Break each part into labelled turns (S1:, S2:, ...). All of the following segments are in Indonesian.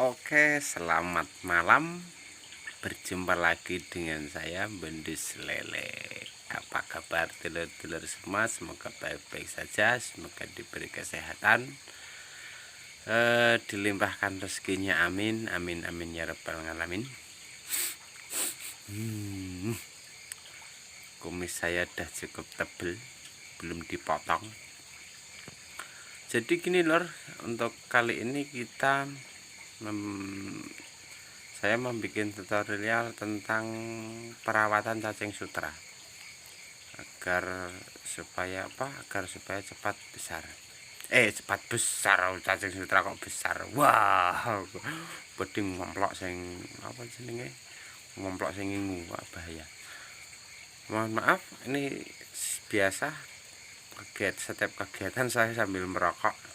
S1: Oke, selamat malam. Berjumpa lagi dengan saya Bendis Lele. Apa kabar telur-telur semua? Semoga baik-baik saja, semoga diberi kesehatan, dilimpahkan rezekinya, amin, amin, amin ya rabbal alamin. Kumis saya udah cukup tebel, belum dipotong. Jadi gini lor, untuk kali ini saya membuat tutorial tentang perawatan cacing sutra agar supaya cepat besar. Cepat besar. Cacing sutra kok besar. Wah, beding ngomplok sing apa jenenge? Ngomplok sing ngingu, bahaya. Mohon maaf, ini biasa setiap kegiatan saya sambil merokok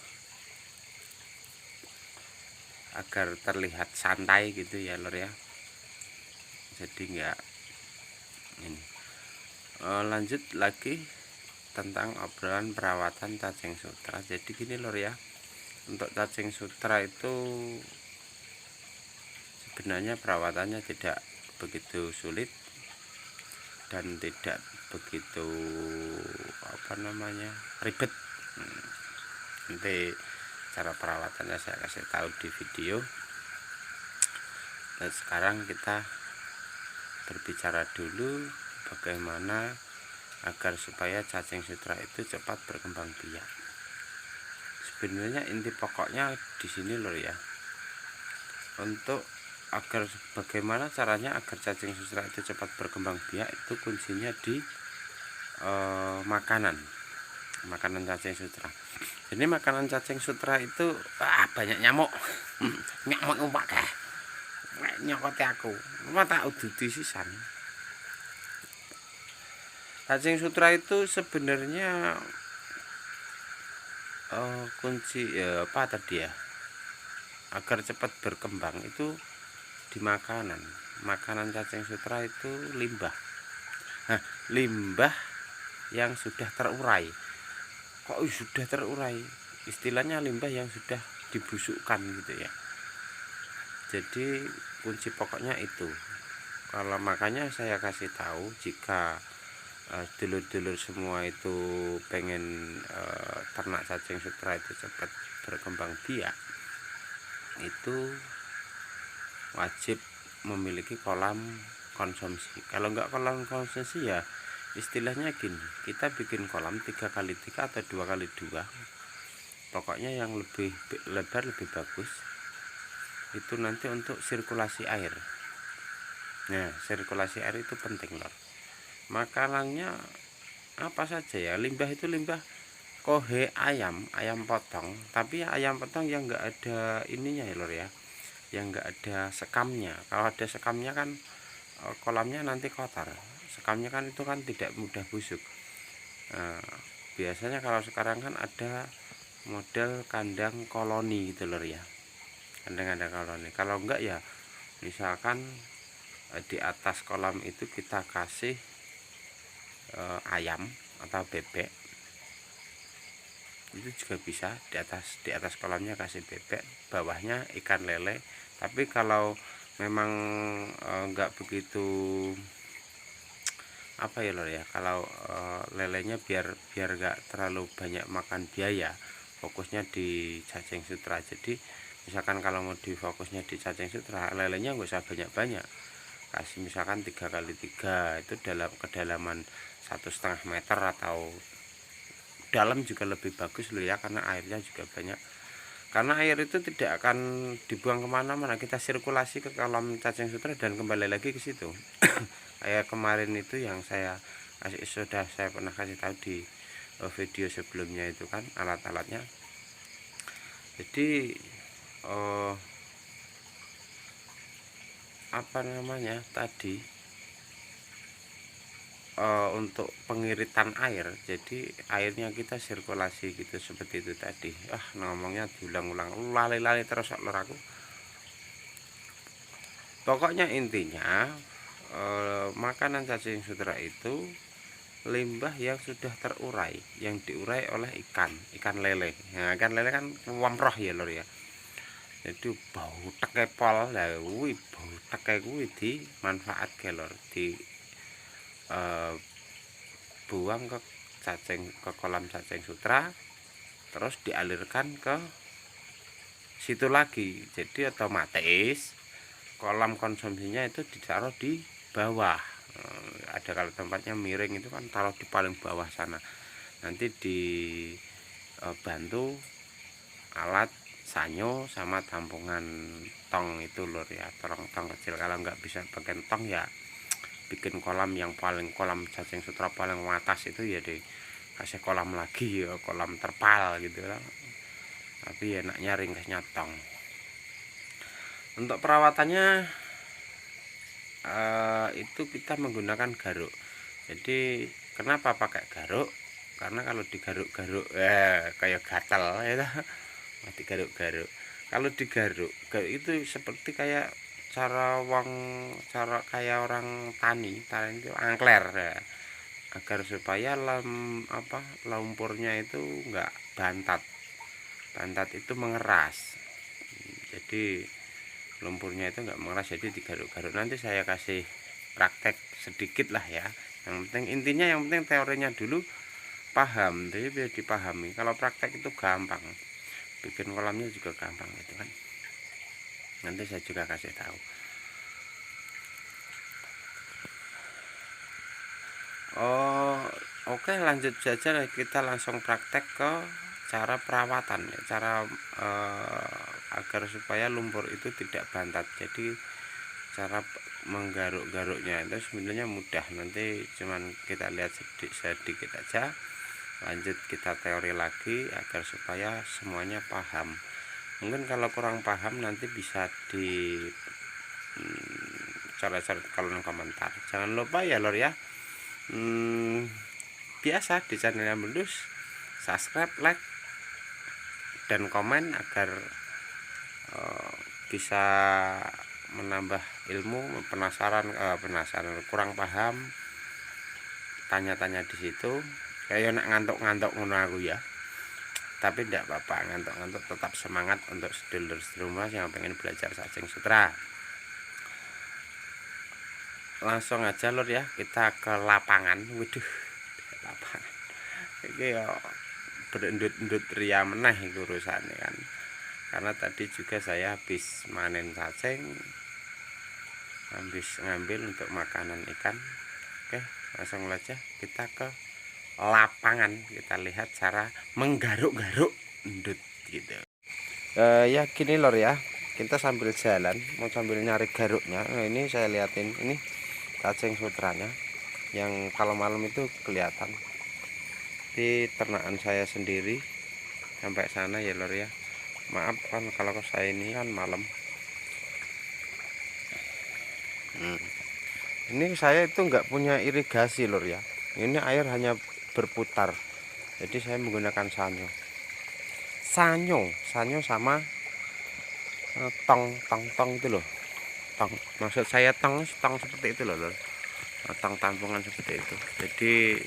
S1: agar terlihat santai gitu ya lor ya. Jadi enggak ini. Lanjut lagi tentang obrolan perawatan cacing sutra. Jadi gini lor ya, untuk cacing sutra itu sebenarnya perawatannya tidak begitu sulit dan tidak begitu ribet. Nanti cara perawatannya saya kasih tahu di video. Dan sekarang kita berbicara dulu bagaimana agar supaya cacing sutra itu cepat berkembang biak. Sebenarnya inti pokoknya di sini lor ya. Untuk bagaimana caranya agar cacing sutra itu cepat berkembang biak, itu kuncinya di makanan cacing sutra. Jadi makanan cacing sutra itu banyak nyamuk. Nyamuk umpake nyokote aku, tak uduti sisan. Cacing sutra itu sebenarnya kunci apa tadi ya, agar cepat berkembang itu di makanan cacing sutra itu limbah. Limbah yang sudah terurai. Kok sudah terurai? Istilahnya limbah yang sudah dibusukkan gitu ya. Jadi kunci pokoknya itu. Kalau makanya saya kasih tahu, jika dulur-dulur semua itu pengen ternak cacing sutra itu cepat berkembang biak, itu wajib memiliki kolam konsumsi. Kalau enggak kolam konsumsi ya istilahnya gini, kita bikin kolam 3x3 atau 2x2, pokoknya yang lebih lebar lebih bagus. Itu nanti untuk sirkulasi air. Nah, sirkulasi air itu penting lor. Makanannya apa saja ya, limbah itu limbah kohe ayam potong, tapi ayam potong yang enggak ada ininya ya lor ya, yang enggak ada sekamnya. Kalau ada sekamnya kan kolamnya nanti kotor. Sekamnya kan itu kan tidak mudah busuk. Biasanya kalau sekarang kan ada model kandang koloni gitu lor ya, kandang koloni. Kalau enggak ya misalkan di atas kolam itu kita kasih ayam atau bebek, itu juga bisa. Di atas kolamnya kasih bebek, bawahnya ikan lele. Tapi kalau memang enggak begitu apa ya lor ya, kalau lelenya biar enggak terlalu banyak makan biaya, fokusnya di cacing sutra. Jadi misalkan kalau mau difokusnya di cacing sutra, lelenya nggak usah banyak-banyak, kasih misalkan 3x3, itu dalam kedalaman 1,5 meter atau dalam juga lebih bagus loh ya, karena airnya juga banyak. Karena air itu tidak akan dibuang kemana-mana, kita sirkulasi ke kolam cacing sutra dan kembali lagi ke situ. Kayak kemarin itu yang sudah saya pernah kasih tahu di video sebelumnya itu kan alat-alatnya. Jadi tadi untuk pengiritan air, jadi airnya kita sirkulasi gitu seperti itu tadi. Ngomongnya diulang-ulang, lali-lali terus lor aku. Pokoknya intinya makanan cacing sutra itu limbah yang sudah terurai, yang diurai oleh ikan lele. Nah, ikan lele kan wamroh ya lor ya. Jadi bau teke pol lah kuwi bau teke kuwi dimanfaatke lur di buang ke kolam cacing sutra, terus dialirkan ke situ lagi. Jadi otomatis kolam konsumsinya itu ditaruh di bawah. Ada kalau tempatnya miring itu kan taruh di paling bawah sana. Nanti dibantu alat sanyo sama tampungan tong itu lur ya, tong kecil. Kalau nggak bisa pakai tong ya bikin kolam yang paling kolam cacing sutra paling atas itu ya dikasih kolam lagi ya, kolam terpal gitu lah. Tapi enaknya ringkasnya tong. Untuk perawatannya itu kita menggunakan garuk. Jadi kenapa pakai garuk? Karena kalau digaruk-garuk kayak gatal ya, digaruk-garuk. Kalau digaruk itu seperti kayak cara kayak orang tani itu angkler ya, agar supaya lumpurnya itu enggak bantat itu mengeras. Jadi lumpurnya itu enggak mengeras, jadi digaruk-garuk. Nanti saya kasih praktek sedikit lah ya. Yang penting teorinya dulu paham, jadi biar dipahami. Kalau praktek itu gampang, bikin kolamnya juga gampang gitu kan. Nanti saya juga kasih tahu. Oke, lanjut saja, kita langsung praktek ke cara perawatan ya, cara agar supaya lumpur itu tidak bantat. Jadi cara menggaruk-garuknya itu sebenarnya mudah, nanti cuman kita lihat sedikit aja. Lanjut kita teori lagi agar supaya semuanya paham. Mungkin kalau kurang paham nanti bisa di coret-coret kolom komentar. Jangan lupa ya lor ya, biasa di channelnya Bendus, subscribe, like, dan komen agar bisa menambah ilmu. Penasaran kurang paham, tanya-tanya di situ. Kayak ngantuk-ngantuk ngono aku ya, tapi tidak apa-apa, ngantuk-ngantuk tetap semangat untuk sedulur-sedulur yang pengen belajar cacing sutra. Langsung aja lur ya, kita ke lapangan. Waduh, lapangan ini ya berendut-endut ria meneh itu urusannya kan, karena tadi juga saya habis manen cacing, habis ngambil untuk makanan ikan. Oke, langsung aja kita ke lapangan, kita lihat cara menggaruk-garuk endut gitu. Ya gini lor ya, kita sambil jalan mau sambil nyari garuknya. Nah, ini saya liatin ini cacing sutranya yang kalau malam itu kelihatan di ternakan saya sendiri sampai sana ya lor ya. Maaf kan kalau saya ini kan malam. Ini saya itu nggak punya irigasi lor ya, ini air hanya berputar, jadi saya menggunakan sanyo sama tong itu loh. Tong, maksud saya tong seperti itu loh, tong tampungan seperti itu. Jadi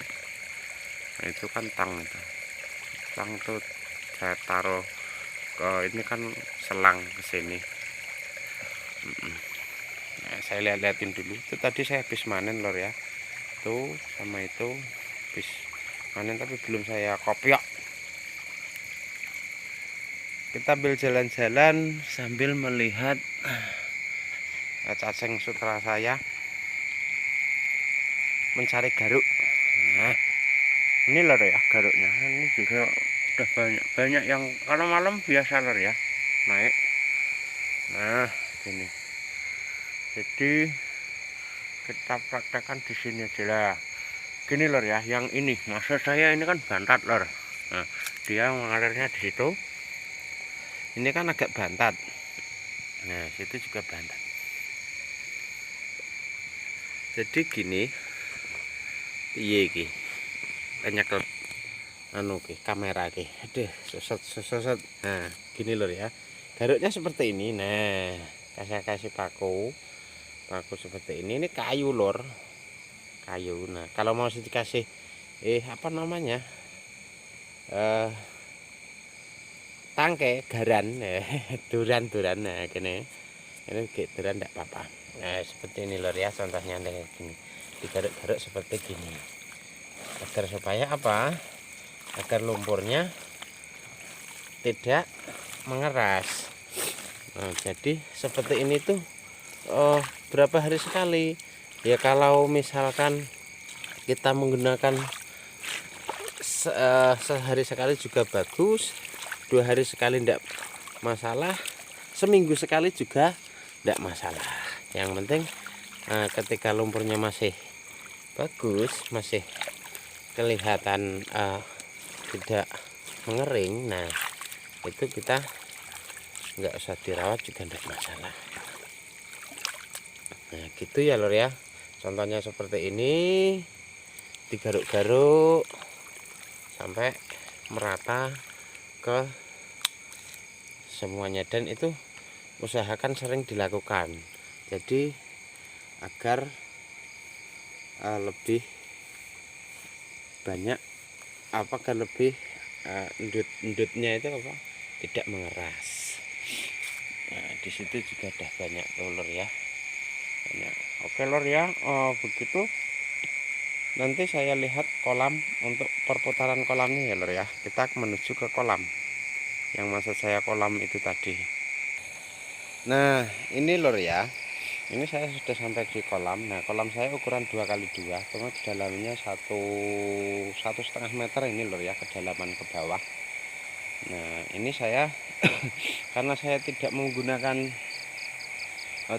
S1: itu kan tong tuh saya taruh ke ini kan selang ke sini. Nah, saya liatin dulu. Itu tadi saya habis manen lor ya, tuh sama itu habis manen tapi belum saya kopiok. Kita ambil jalan-jalan sambil melihat cacing sutra saya mencari garuk. Nah, ini lor ya garuknya. Ini juga udah banyak yang kalau malam biasa lor ya naik. Nah, ini. Jadi kita praktekkan di sini aja lah. Gini lor ya, yang ini maksud saya ini kan bantat lor. Nah, dia mengalirnya di situ. Ini kan agak bantat. Nah, situ juga bantat. Jadi gini, iya iki. Nyekel kamera iki. Aduh, sosot. Nah, gini lor ya. Garuknya seperti ini. Nah, saya kasih paku seperti ini kayu lor. Kayu. Nah, kalau mau dikasih apa namanya? tangke garan duran-duran. Nah gini ini duran enggak apa-apa. Nah seperti ini lor ya, contohnya nih gini, digaruk-garuk seperti gini agar supaya apa, agar lumpurnya tidak mengeras. Nah jadi seperti ini tuh berapa hari sekali ya, kalau misalkan kita menggunakan sehari sekali juga bagus, 2 hari sekali enggak masalah, seminggu sekali juga enggak masalah. Yang penting ketika lumpurnya masih bagus, masih kelihatan tidak mengering, nah itu kita enggak usah dirawat juga enggak masalah. Nah gitu ya lor ya, contohnya seperti ini, digaruk-garuk sampai merata ke semuanya, dan itu usahakan sering dilakukan, jadi agar lebih banyak apakah lebih endut-endutnya itu apa, tidak mengeras. Nah di situ juga ada banyak telur ya, banyak. Oke lor ya, begitu. Nanti saya lihat kolam untuk perputaran kolamnya ya lor ya. Kita menuju ke kolam. Yang maksud saya kolam itu tadi. Nah ini lor ya. Ini saya sudah sampai di kolam. Nah kolam saya ukuran 2x2. Cuma kedalamannya 1,5 meter ini lor ya, kedalaman ke bawah. Nah ini saya karena saya tidak menggunakan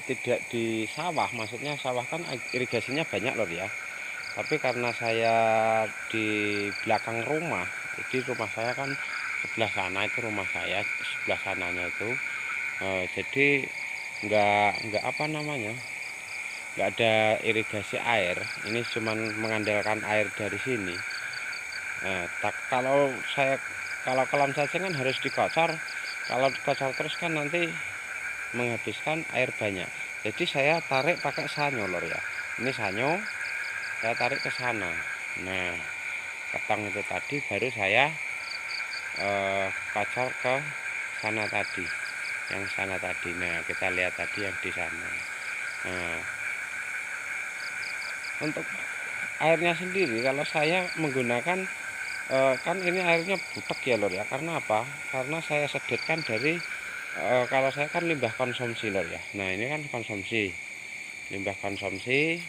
S1: tidak di sawah, maksudnya sawah kan irigasinya banyak lor ya. Tapi karena saya di belakang rumah, jadi rumah saya kan sebelah sana, itu rumah saya sebelah sananya itu, jadi nggak apa namanya, nggak ada irigasi air. Ini cuman mengandalkan air dari sini. Kalau kolam cacing kan harus dikocor. Kalau dikocor terus kan nanti menghabiskan air banyak. Jadi saya tarik pakai sanyo lor ya. Ini sanyo saya tarik ke sana. Nah ketang itu tadi baru saya kocor ke sana tadi, yang sana tadi. Nah kita lihat tadi yang di sana. Nah untuk airnya sendiri kalau saya menggunakan kan ini airnya butek ya lor ya, karena apa, karena saya sedotkan dari kalau saya kan limbah konsumsi lor ya. Nah ini kan konsumsi, limbah konsumsi.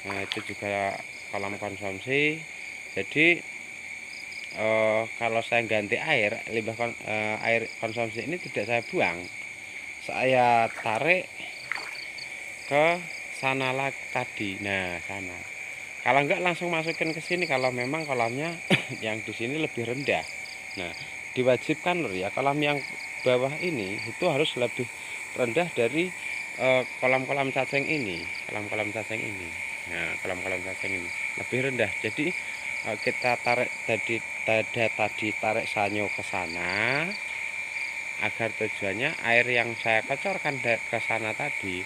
S1: Nah itu juga kolam konsumsi. Jadi kalau saya ganti air, air konsumsi ini tidak saya buang, saya tarik ke sana lagi tadi. Nah sana, kalau enggak langsung masukin ke sini kalau memang kolamnya yang di sini lebih rendah. Nah diwajibkan lor ya, kolam yang bawah ini itu harus lebih rendah dari kolam-kolam cacing ini, kolam-kolam cacing ini. Nah kolam-kolam cacing ini lebih rendah, jadi kita tarik tadi tarik sanyo ke sana, agar tujuannya air yang saya kocorkan ke sana tadi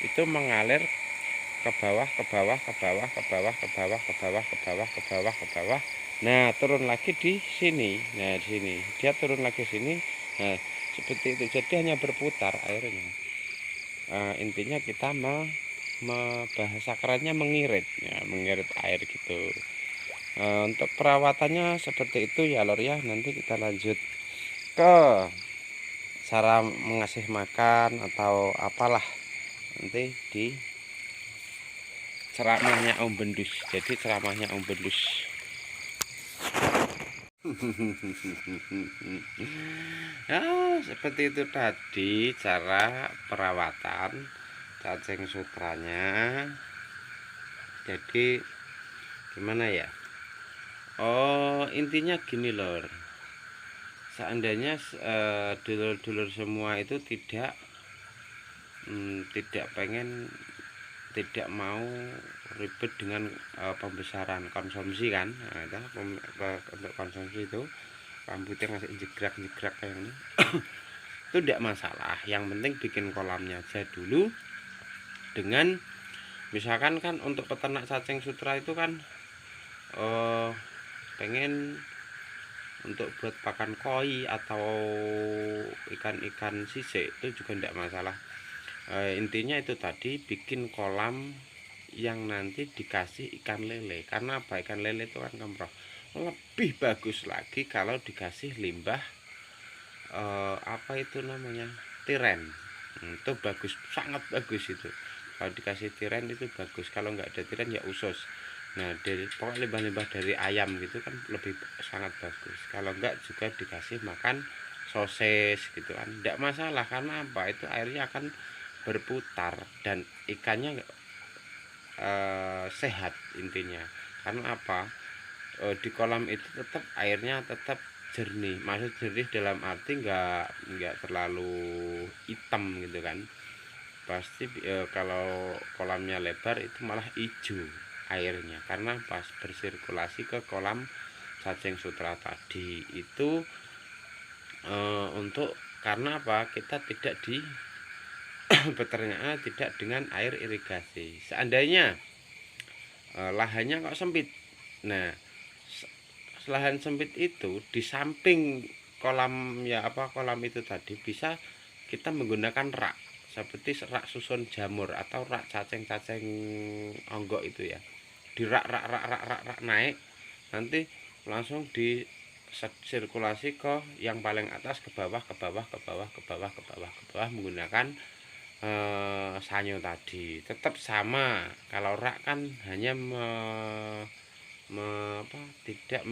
S1: itu mengalir ke bawah, ke bawah, ke bawah, ke bawah, ke bawah, ke bawah, ke bawah, ke bawah, ke bawah. Nah turun lagi di sini. Nah di sini dia turun lagi sini. Nah seperti itu, jadi hanya berputar airnya. Intinya kita bahasa kerennya mengirit ya, mengirit air gitu. Untuk perawatannya seperti itu ya lor ya. Nanti kita lanjut ke cara mengasih makan atau apalah nanti di ceramahnya Om Bendus. Jadi ceramahnya Om Bendus. Ya seperti itu tadi cara perawatan cacing sutranya. Jadi gimana ya, intinya gini lor, seandainya dulur-dulur semua itu tidak tidak mau ribet dengan pembesaran konsumsi kan. Nah, untuk konsumsi itu rambutnya masih jegrak-jegrak kayak ini itu tidak masalah, yang penting bikin kolamnya aja dulu. Dengan misalkan kan untuk peternak cacing sutra itu kan pengen untuk buat pakan koi atau ikan-ikan sisik itu juga tidak masalah. Intinya itu tadi, bikin kolam yang nanti dikasih ikan lele. Karena apa? Ikan lele itu kan kemproh. Lebih bagus lagi kalau dikasih limbah apa itu namanya, tiren. Itu bagus, sangat bagus itu. Kalau dikasih tiren itu bagus, kalau nggak ada tiren ya usus. Nah, pokoknya limbah-limbah dari ayam gitu kan lebih sangat bagus. Kalau nggak juga dikasih makan sosis gitu kan, tidak masalah. Karena apa? Itu airnya akan berputar dan ikannya sehat intinya. Karena apa? Di kolam itu tetap airnya tetap jernih. Maksud jernih dalam arti nggak terlalu hitam gitu kan. Pasti kalau kolamnya lebar itu malah hijau airnya, karena pas bersirkulasi ke kolam cacing sutra tadi itu untuk, karena apa, kita tidak di peternakan tidak dengan air irigasi. Seandainya lahannya kok sempit, nah lahan sempit itu di samping kolam ya apa kolam itu tadi bisa kita menggunakan rak seperti rak susun jamur atau rak cacing-cacing onggok itu ya, di rak naik, nanti langsung di sirkulasi ke yang paling atas, ke bawah ke bawah ke bawah ke bawah ke bawah ke bawah menggunakan sanyo tadi. Tetap sama, kalau rak kan hanya tidak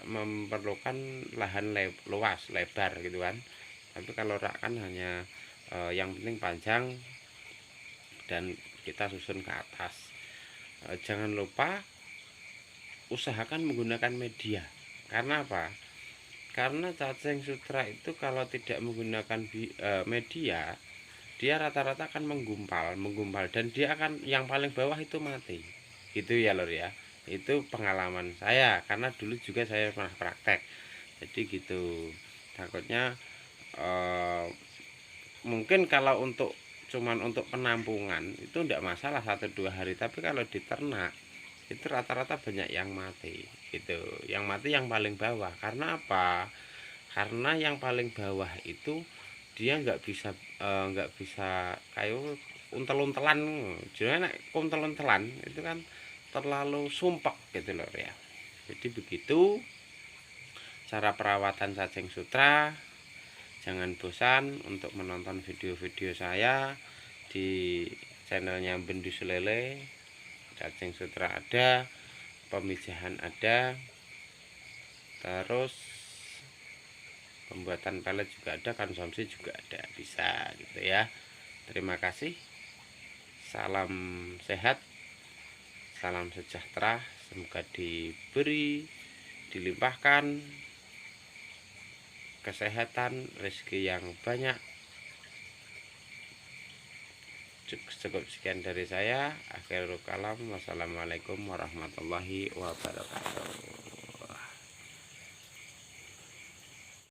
S1: memerlukan lahan luas lebar gitu kan. Tapi kalau rak kan hanya yang penting panjang dan kita susun ke atas. Jangan lupa usahakan menggunakan media. Karena apa? Karena cacing sutra itu kalau tidak menggunakan media, dia rata-rata akan menggumpal dan dia akan yang paling bawah itu mati. Gitu ya lor ya. Itu pengalaman saya karena dulu juga saya pernah praktek. Jadi gitu. Takutnya mungkin kalau cuman untuk penampungan itu tidak masalah 1-2 hari, tapi kalau di ternak itu rata-rata banyak yang mati gitu. Yang mati yang paling bawah. Karena apa? Karena yang paling bawah itu dia nggak bisa kayak untel-untelan. Jadi untel-untelan itu kan terlalu sumpek gitu loh ya. Jadi begitu cara perawatan cacing sutra. Jangan bosan untuk menonton video-video saya di channelnya Bendus Lele. Cacing sutra ada, pemijahan ada, terus pembuatan pelet juga ada, konsumsi juga ada, bisa gitu ya. Terima kasih. Salam sehat, salam sejahtera, semoga dilimpahkan kesehatan, rezeki yang banyak. Cukup sekian dari saya. Akhirul kalam. Wassalamualaikum warahmatullahi wabarakatuh.